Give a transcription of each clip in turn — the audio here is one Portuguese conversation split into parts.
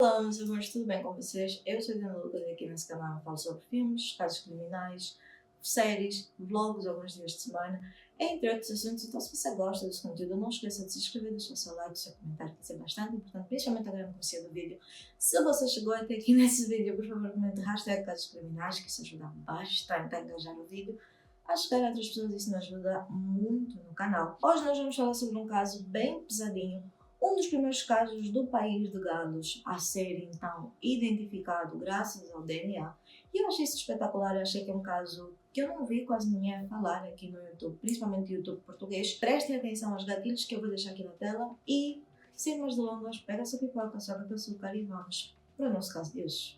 Olá, meus amores, tudo bem com vocês? Eu sou a Diana Lucas e aqui nesse canal eu falo sobre filmes, casos criminais, séries, vlogs alguns dias de semana, entre outros assuntos. Então, se você gosta desse conteúdo, não esqueça de se inscrever, deixar o seu like, o seu comentário, que isso é bastante importante, principalmente agora no começo do vídeo. Se você chegou até aqui nesse vídeo, por favor, comente hashtag casos criminais, que isso ajuda bastante a engajar o vídeo, a chegar a outras pessoas, isso nos ajuda muito no canal. Hoje nós vamos falar sobre um caso bem pesadinho, um dos primeiros casos do país de Gales a ser então identificado graças ao DNA. E eu achei isso espetacular, eu achei que é um caso que eu não vi quase ninguém falar aqui no YouTube, principalmente no YouTube português. Prestem atenção aos gatilhos que eu vou deixar aqui na tela e, sem mais delongas, pega a sua pipoca, soca com açúcar e vamos para o nosso caso de hoje.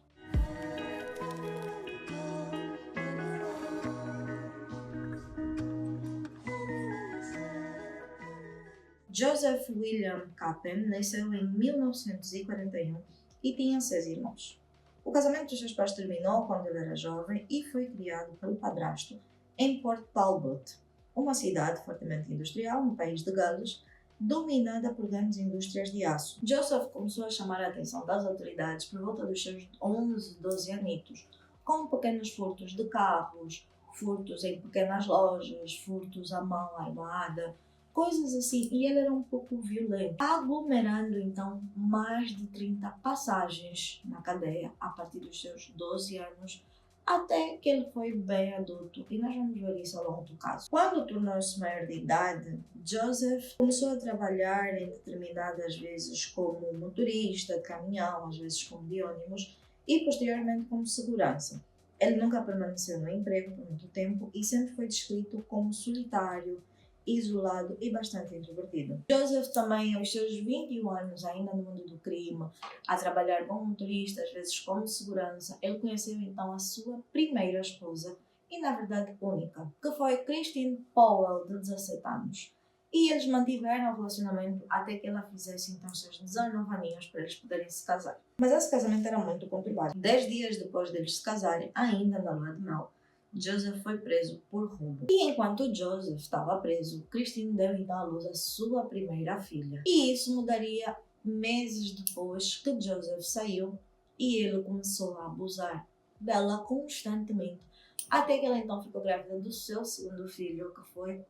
Joseph William Capen nasceu em 1941 e tinha 6 irmãos. O casamento dos seus pais terminou quando ele era jovem e foi criado pelo padrasto em Port Talbot, uma cidade fortemente industrial no país de Gales, dominada por grandes indústrias de aço. Joseph começou a chamar a atenção das autoridades por volta dos seus 11, 12 anitos, com pequenos furtos de carros, furtos em pequenas lojas, furtos à mão armada, coisas assim, e ele era um pouco violento, aglomerando então mais de 30 passagens na cadeia a partir dos seus 12 anos, até que ele foi bem adulto, e nós vamos ver isso ao longo do caso. Quando tornou-se maior de idade, Joseph começou a trabalhar em determinadas vezes como motorista de caminhão, às vezes como de ônibus, e posteriormente como segurança. Ele nunca permaneceu no emprego por muito tempo e sempre foi descrito como solitário, isolado e bastante introvertido. Joseph também, aos seus 21 anos, ainda no mundo do crime, a trabalhar como motorista, às vezes como segurança, ele conheceu então a sua primeira esposa, e na verdade única, que foi Christine Powell, de 17 anos. E eles mantiveram o relacionamento até que ela fizesse então seus 19 aninhos para eles poderem se casar. Mas esse casamento era muito conturbado. 10 dias depois deles se casarem, ainda na lua de mel, Joseph foi preso por roubo. E enquanto Joseph estava preso, Christine deu então à luz a sua primeira filha. E isso mudaria meses depois que Joseph saiu e ele começou a abusar dela constantemente, até que ela então ficou grávida do seu segundo filho, que foi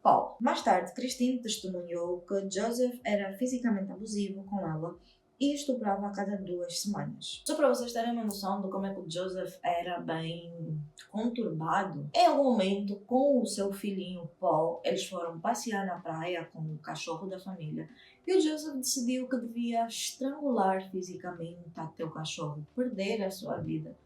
Paul. Mais tarde, Christine testemunhou que Joseph era fisicamente abusivo com ela e estuprava a cada 2 semanas. Só para vocês terem uma noção de como é que o Joseph era bem conturbado, em algum momento, com o seu filhinho Paul, eles foram passear na praia com o cachorro da família e o Joseph decidiu que devia estrangular fisicamente até o cachorro perder a sua vida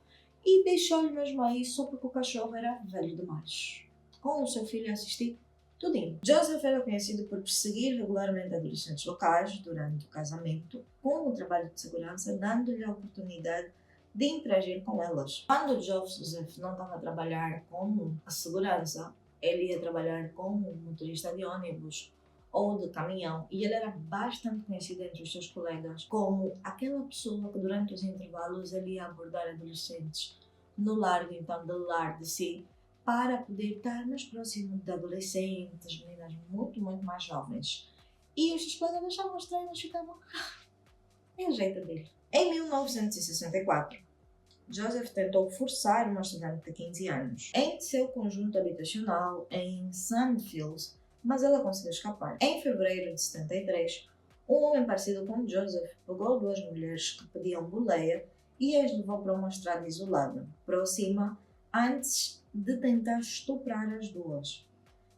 e deixou-lhe mesmo aí só porque o cachorro era velho demais. Com o seu filho a assistir tudinho. Joseph era conhecido por perseguir regularmente adolescentes locais durante o casamento, com o trabalho de segurança, dando-lhe a oportunidade de interagir com elas. Quando Joseph não estava a trabalhar como a segurança, ele ia trabalhar como motorista de ônibus ou de caminhão, e ele era bastante conhecido entre os seus colegas como aquela pessoa que durante os intervalos ele ia abordar adolescentes no largo então do lar de si, para poder estar mais próximo de adolescentes, meninas muito mais jovens. E os seus colegas achavam estranho, mas ficavam é o jeito dele. Em 1964, Joseph tentou forçar uma estudante de 15 anos em seu conjunto habitacional em Sandfields, mas ela conseguiu escapar. Em fevereiro de 73, um homem parecido com Joseph pegou 2 mulheres que pediam boleia e as levou para uma estrada isolada, próxima, antes de tentar estuprar as 2.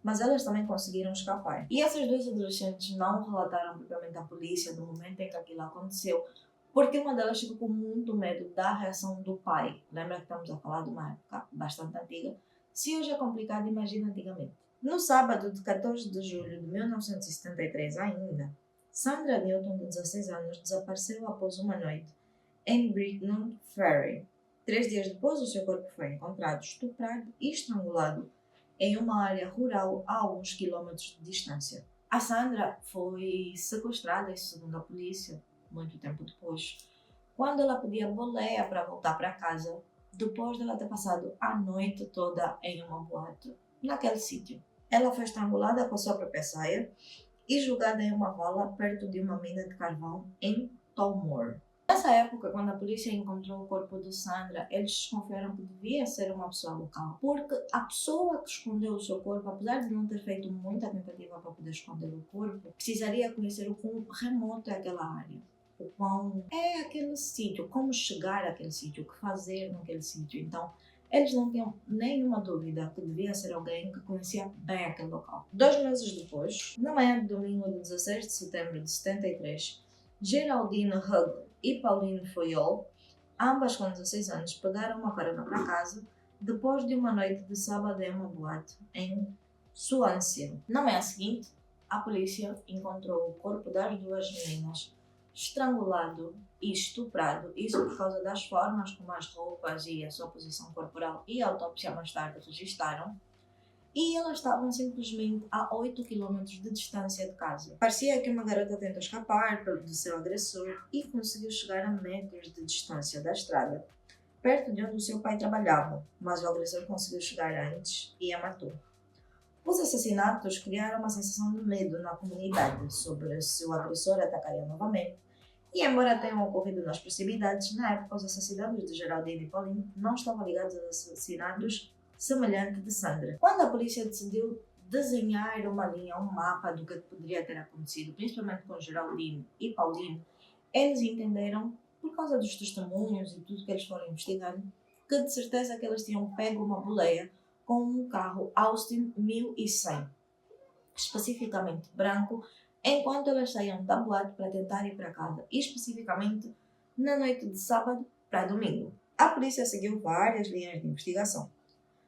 Mas elas também conseguiram escapar. E essas 2 adolescentes não relataram propriamente à polícia no momento em que aquilo aconteceu, porque uma delas ficou com muito medo da reação do pai. Lembra que estamos a falar de uma época bastante antiga? Se hoje é complicado, imagina antigamente. No sábado de 14 de julho de 1973 ainda, Sandra Newton, de 16 anos, desapareceu após uma noite em Britton Ferry. 3 dias depois, o seu corpo foi encontrado estuprado e estrangulado em uma área rural a alguns quilômetros de distância. A Sandra foi sequestrada, segundo a polícia, muito tempo depois, quando ela pedia boleia para voltar para casa, depois de ela ter passado a noite toda em uma boate, naquele sítio. Ela foi estrangulada com a sua própria saia e jogada em uma vala perto de uma mina de carvão em Tullamore. Nessa época, quando a polícia encontrou o corpo de Sandra, eles desconfiaram que devia ser uma pessoa local, porque a pessoa que escondeu o seu corpo, apesar de não ter feito muita tentativa para poder esconder o corpo, precisaria conhecer o quão remoto é aquela área, o quão é aquele sítio, como chegar àquele sítio, o que fazer naquele sítio. Então, eles não tinham nenhuma dúvida que devia ser alguém que conhecia bem aquele local. 2 meses depois, na manhã de domingo de 16 de setembro de 73, Geraldine Hugg e Pauline Foyol, ambas com 16 anos, pegaram uma carona para casa depois de uma noite de sábado em uma boate em Swansea. Na manhã seguinte, a polícia encontrou o corpo das duas meninas estrangulado e estuprado, isso por causa das formas como as roupas e a sua posição corporal e a autópsia mais tarde registaram. E elas estavam simplesmente a 8 km de distância de casa. Parecia que uma garota tentou escapar do seu agressor e conseguiu chegar a metros de distância da estrada, perto de onde o seu pai trabalhava, mas o agressor conseguiu chegar antes e a matou. Os assassinatos criaram uma sensação de medo na comunidade sobre se o agressor atacaria novamente, e embora tenham ocorrido nas proximidades, na época os assassinatos de Geraldine e Pauline não estavam ligados aos assassinatos semelhante de Sandra. Quando a polícia decidiu desenhar uma linha, um mapa do que poderia ter acontecido, principalmente com Geraldine e Pauline, eles entenderam, por causa dos testemunhos e tudo que eles foram investigando, que de certeza que eles tinham pego uma boleia com um carro Austin 1100, especificamente branco, enquanto elas saíam da boate para tentar ir para casa, especificamente na noite de sábado para domingo. A polícia seguiu várias linhas de investigação.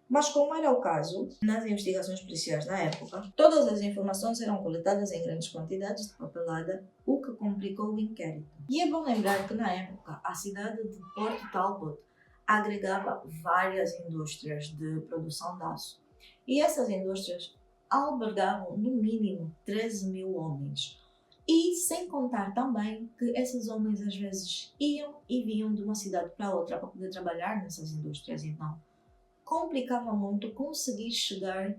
Mas como era o caso, nas investigações policiais na época, todas as informações eram coletadas em grandes quantidades de papelada, o que complicou o inquérito. E é bom lembrar que na época, a cidade de Port Talbot agregava várias indústrias de produção de aço. E essas indústrias albergavam no mínimo 13.000 homens. E sem contar também que esses homens às vezes iam e vinham de uma cidade para outra para poder trabalhar nessas indústrias. Então, complicava muito conseguir chegar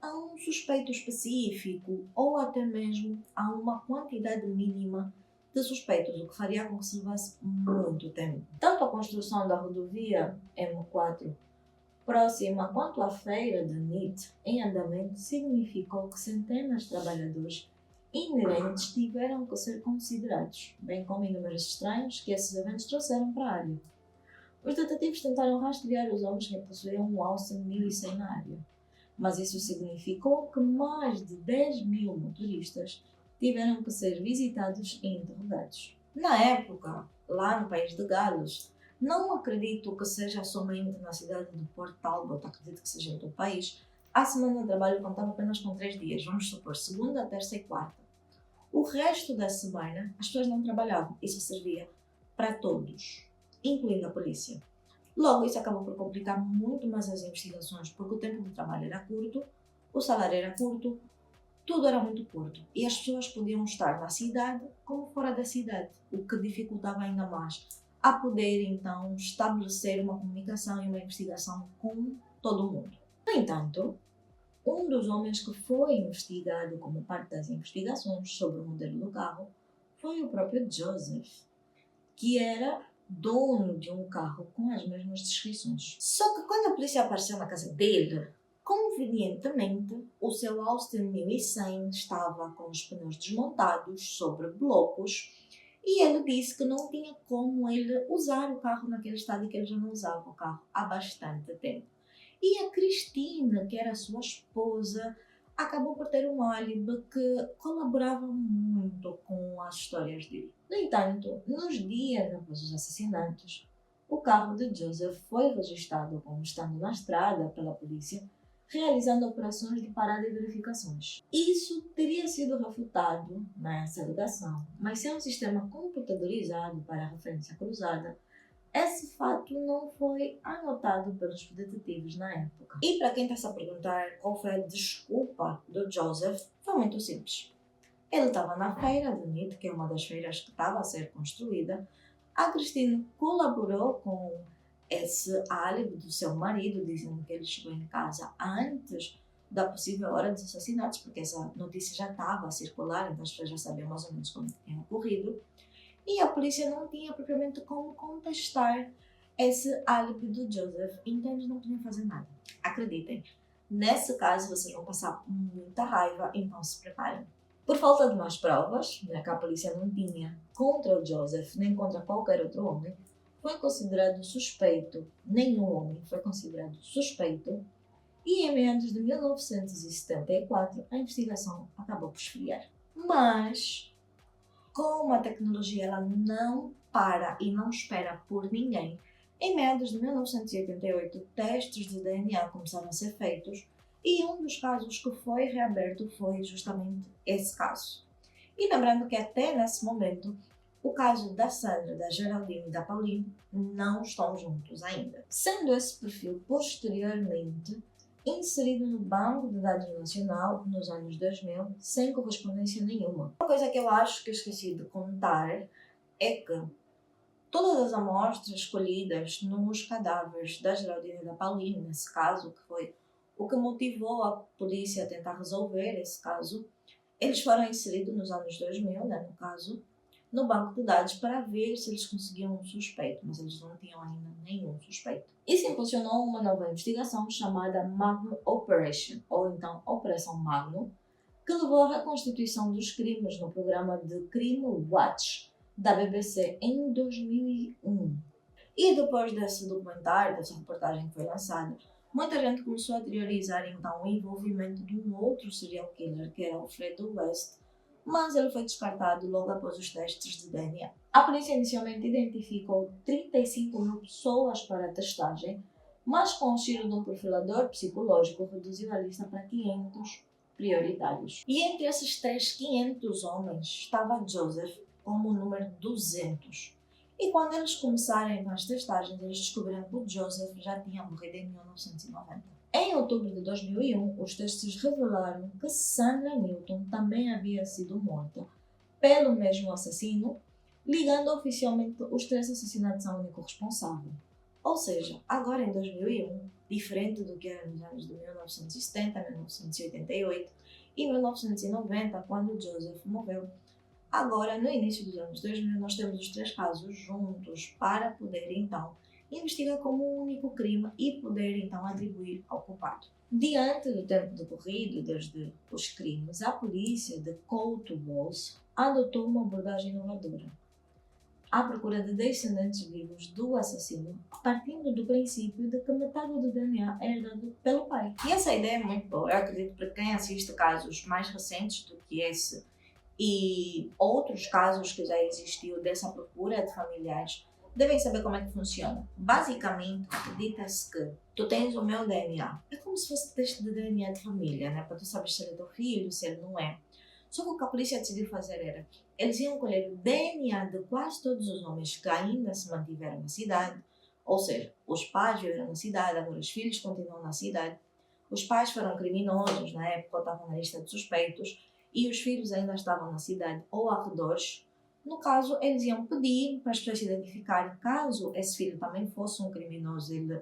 a um suspeito específico ou até mesmo a uma quantidade mínima de suspeitos, o que faria com que se levasse muito tempo. Tanto a construção da rodovia M4 próxima quanto a feira de NIT em andamento significou que centenas de trabalhadores inerentes tiveram que ser considerados, bem como inúmeros estranhos que esses eventos trouxeram para a área. Os detetives tentaram rastrear os homens que possuíam um Austin 1100 na área, mas isso significou que mais de 10.000 motoristas tiveram que ser visitados e interrogados. Na época, lá no país de Gales, não acredito que seja somente na cidade de Port Talbot, acredito que seja em todo o país, a semana de trabalho contava apenas com 3 dias, vamos supor, segunda, terça e quarta. O resto da semana, as pessoas não trabalhavam, isso servia para todos, incluindo a polícia. Logo, isso acabou por complicar muito mais as investigações, porque o tempo de trabalho era curto, o salário era curto, tudo era muito curto. E as pessoas podiam estar na cidade como fora da cidade, o que dificultava ainda mais a poder, então, estabelecer uma comunicação e uma investigação com todo mundo. No entanto, um dos homens que foi investigado como parte das investigações sobre o modelo do carro foi o próprio Joseph, que era dono de um carro com as mesmas descrições. Só que quando a polícia apareceu na casa dele, convenientemente, o seu Austin 1100 estava com os pneus desmontados sobre blocos e ele disse que não tinha como ele usar o carro naquele estado e que ele já não usava o carro há bastante tempo. E a Cristina, que era sua esposa, acabou por ter um álibi que colaborava muito com as histórias dele. No entanto, nos dias após os assassinatos, o carro de Joseph foi registrado como estando na estrada pela polícia, realizando operações de parada e verificações. Isso teria sido refutado nessa alegação, mas sem um sistema computadorizado para a referência cruzada, esse fato não foi anotado pelos detetives na época. E para quem está se a perguntar qual foi a desculpa do Joseph, foi muito simples. Ele estava na feira de NIT, que é uma das feiras que estava a ser construída. A Cristina colaborou com esse álibi do seu marido, dizendo que ele chegou em casa antes da possível hora dos assassinatos, porque essa notícia já estava a circular, então as pessoas já sabiam mais ou menos como tinha ocorrido. e a polícia não tinha propriamente como contestar esse álibi do Joseph, então eles não podiam fazer nada. Acreditem, nesse caso vocês vão passar muita raiva, então se preparem. Por falta de mais provas, né, que a polícia não tinha contra o Joseph nem contra qualquer outro homem, foi considerado suspeito, nenhum homem foi considerado suspeito, e em meados de 1974 a investigação acabou por esfriar. Mas, como a tecnologia ela não para e não espera por ninguém, em meados de 1988 testes de DNA começaram a ser feitos e um dos casos que foi reaberto foi justamente esse caso. E lembrando que até nesse momento o caso da Sandra, da Geraldine e da Pauline não estão juntos ainda, sendo esse perfil posteriormente inserido no Banco de Dados Nacional nos anos 2000 sem correspondência nenhuma. Uma coisa que eu acho que eu esqueci de contar é que todas as amostras escolhidas nos cadáveres da Geraldine e da Pauline, nesse caso, que foi o que motivou a polícia a tentar resolver esse caso, eles foram inseridos nos anos 2000, né, no caso, no banco de dados para ver se eles conseguiam um suspeito, mas eles não tinham ainda nenhum suspeito. Isso impulsionou uma nova investigação chamada Magnum Operation, ou então Operação Magnum, que levou à reconstituição dos crimes no programa de Crime Watch da BBC em 2001. E depois desse documentário, dessa reportagem que foi lançada, muita gente começou a teorizar então o envolvimento de um outro serial killer, que era o Fred West, mas ele foi descartado logo após os testes de DNA. A polícia inicialmente identificou 35 mil pessoas para a testagem, mas com o auxílio de um perfilador psicológico reduziu a lista para 500 prioritários. E entre esses 500 homens estava Joseph como o número 200. E quando eles começaram as testagens, eles descobriram que o Joseph já tinha morrido em 1990. Em outubro de 2001, os testes revelaram que Sandra Newton também havia sido morta pelo mesmo assassino, ligando oficialmente os 3 assassinatos ao único responsável. Ou seja, agora em 2001, diferente do que era nos anos de 1970, 1988 e 1990, quando Joseph morreu, agora no início dos anos 2000 nós temos os 3 casos juntos para poder então investigar como um único crime e poder então atribuir ao culpado. Diante do tempo decorrido desde os crimes, a polícia de Colt Walls adotou uma abordagem inovadora, à procura de descendentes vivos do assassino, partindo do princípio de que metade do DNA é herdado pelo pai. E essa ideia é muito boa. Eu acredito para quem assiste casos mais recentes do que esse e outros casos que já existiu dessa procura de familiares, devem saber como é que funciona. Basicamente, acredita-se que tu tens o meu DNA. É como se fosse teste de DNA de família, né? Para tu saber se ele é teu filho, se ele não é. Só que o que a polícia decidiu fazer era, eles iam colher o DNA de quase todos os homens que ainda se mantiveram na cidade, ou seja, os pais viveram na cidade, agora os filhos continuam na cidade, os pais foram criminosos na época, ou estavam na lista de suspeitos, e os filhos ainda estavam na cidade ou arredores. No caso, eles iam pedir para as pessoas se identificarem. Caso esse filho também fosse um criminoso, ele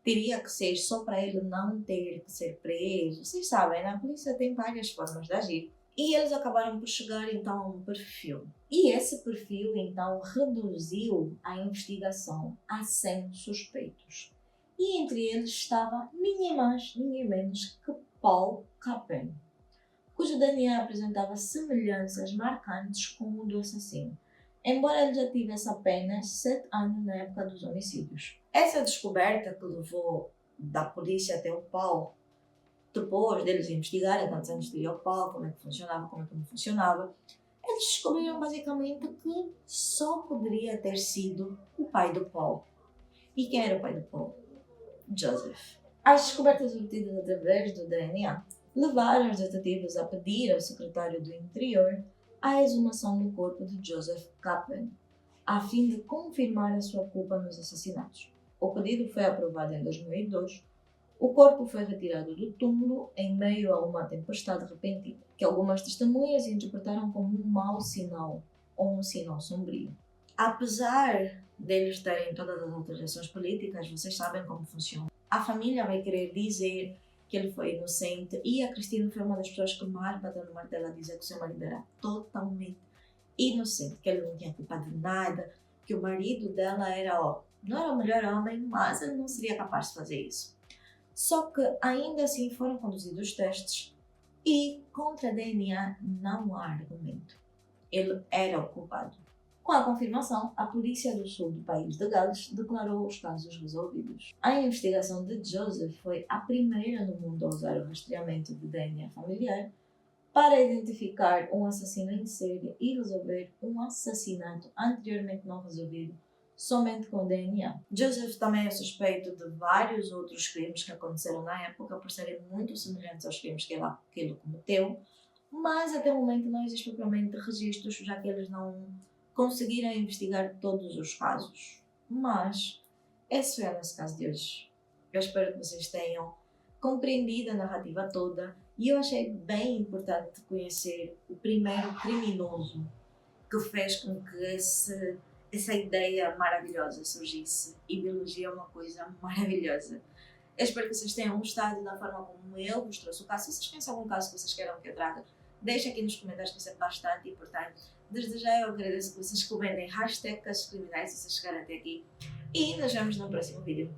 teria que ser só para ele não ter que ser preso. Vocês sabem, né? A polícia tem várias formas de agir. E eles acabaram por chegar então a um perfil. E esse perfil então reduziu a investigação a 100 suspeitos. E entre eles estava ninguém mais, ninguém menos que Paul Capin, cujo DNA apresentava semelhanças marcantes com o do assassino, embora ele já tivesse apenas 7 anos na época dos homicídios. Essa descoberta que levou da polícia até o Paul, depois deles investigarem quantos anos teria o Paul, como é que funcionava, como é que não funcionava, eles descobriram basicamente que só poderia ter sido o pai do Paul. E quem era o pai do Paul? Joseph. As descobertas obtidas através do DNA levaram os detetives a pedir ao secretário do Interior a exumação do corpo de Joseph Capin, a fim de confirmar a sua culpa nos assassinatos. O pedido foi aprovado em 2002. O corpo foi retirado do túmulo em meio a uma tempestade repentina, que algumas testemunhas interpretaram como um mau sinal ou um sinal sombrio. Apesar deles terem todas as alterações políticas, vocês sabem como funciona. A família vai querer dizer que ele foi inocente, e a Cristina foi uma das pessoas que mais bateu no martelo a dizer que o seu marido era totalmente inocente, que ele não tinha culpa de nada, que o marido dela era, não era o melhor homem, mas ele não seria capaz de fazer isso. Só que ainda assim foram conduzidos testes e contra a DNA não há argumento. Ele era o culpado. Com a confirmação, a polícia do sul do país de Gales declarou os casos resolvidos. A investigação de Joseph foi a primeira no mundo a usar o rastreamento de DNA familiar para identificar um assassino em série e resolver um assassinato anteriormente não resolvido somente com DNA. Joseph também é suspeito de vários outros crimes que aconteceram na época por serem muito semelhantes aos crimes que ele cometeu, mas até o momento não existe propriamente registros, já que eles não conseguiram investigar todos os casos. Mas esse foi o nosso caso de hoje. Eu espero que vocês tenham compreendido a narrativa toda e eu achei bem importante conhecer o primeiro criminoso que fez com que essa ideia maravilhosa surgisse. E biologia é uma coisa maravilhosa. Eu espero que vocês tenham gostado da forma como eu vos trouxe o caso. Se vocês conhecem algum caso que vocês queiram que eu traga, deixem aqui nos comentários, que isso é bastante importante. Desde já eu agradeço que vocês comentem #casos criminais se vocês chegarem até aqui. E nos vemos no próximo vídeo.